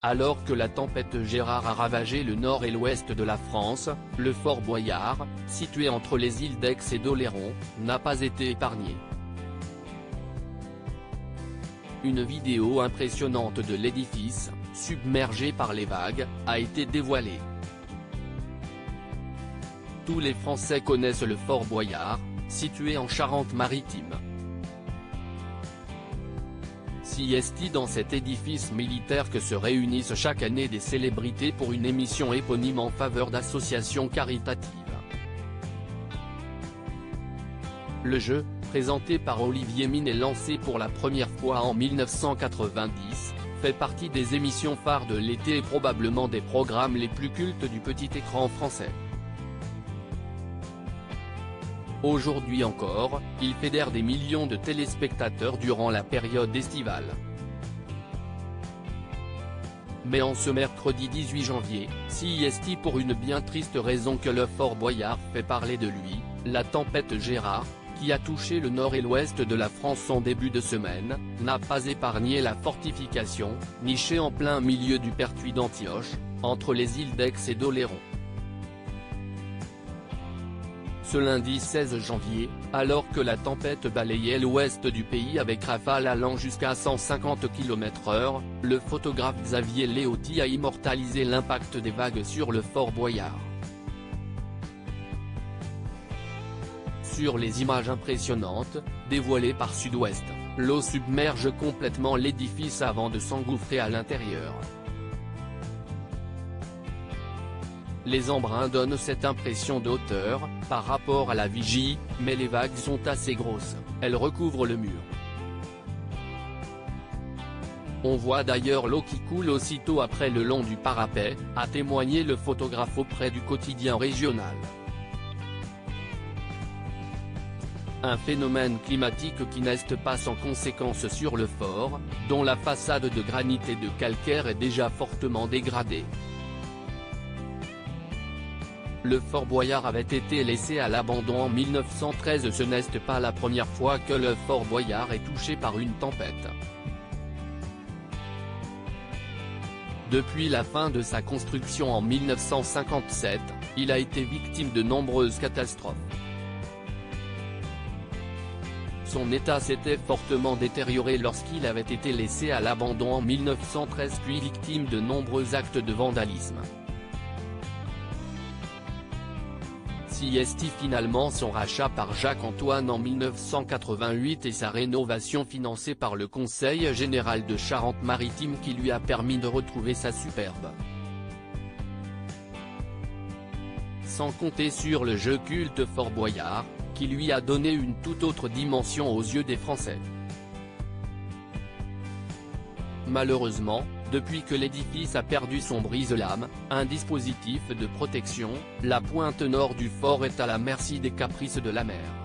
Alors que la tempête Gérard a ravagé le nord et l'ouest de la France, le fort Boyard, situé entre les îles d'Aix et d'Oléron, n'a pas été épargné. Une vidéo impressionnante de l'édifice, submergé par les vagues, a été dévoilée. Tous les Français connaissent le fort Boyard, situé en Charente-Maritime. Si est dans cet édifice militaire que se réunissent chaque année des célébrités pour une émission éponyme en faveur d'associations caritatives. Le jeu, présenté par Olivier Mine et lancé pour la première fois en 1990, fait partie des émissions phares de l'été et probablement des programmes les plus cultes du petit écran français. Aujourd'hui encore, il fédère des millions de téléspectateurs durant la période estivale. Mais en ce mercredi 18 janvier, si est pour une bien triste raison que le fort Boyard fait parler de lui, la tempête Gérard, qui a touché le nord et l'ouest de la France en début de semaine, n'a pas épargné la fortification, nichée en plein milieu du Pertuis d'Antioche, entre les îles d'Aix et d'Oléron. Ce lundi 16 janvier, alors que la tempête balayait l'ouest du pays avec rafales allant jusqu'à 150 km/h, le photographe Xavier Léoty a immortalisé l'impact des vagues sur le fort Boyard. Sur les images impressionnantes, dévoilées par Sud-Ouest, l'eau submerge complètement l'édifice avant de s'engouffrer à l'intérieur. Les embruns donnent cette impression de hauteur, par rapport à la vigie, mais les vagues sont assez grosses, elles recouvrent le mur. On voit d'ailleurs l'eau qui coule aussitôt après le long du parapet, a témoigné le photographe auprès du quotidien régional. Un phénomène climatique qui n'est pas sans conséquences sur le fort, dont la façade de granit et de calcaire est déjà fortement dégradée. Le fort Boyard avait été laissé à l'abandon en 1913. Ce n'est pas la première fois que le fort Boyard est touché par une tempête. Depuis la fin de sa construction en 1957, il a été victime de nombreuses catastrophes. Son état s'était fortement détérioré lorsqu'il avait été laissé à l'abandon en 1913 puis victime de nombreux actes de vandalisme. Si est finalement son rachat par Jacques-Antoine en 1988 et sa rénovation financée par le Conseil général de Charente-Maritime qui lui a permis de retrouver sa superbe. Sans compter sur le jeu culte Fort Boyard, qui lui a donné une toute autre dimension aux yeux des Français. Malheureusement, depuis que l'édifice a perdu son brise-lames, un dispositif de protection, la pointe nord du fort est à la merci des caprices de la mer.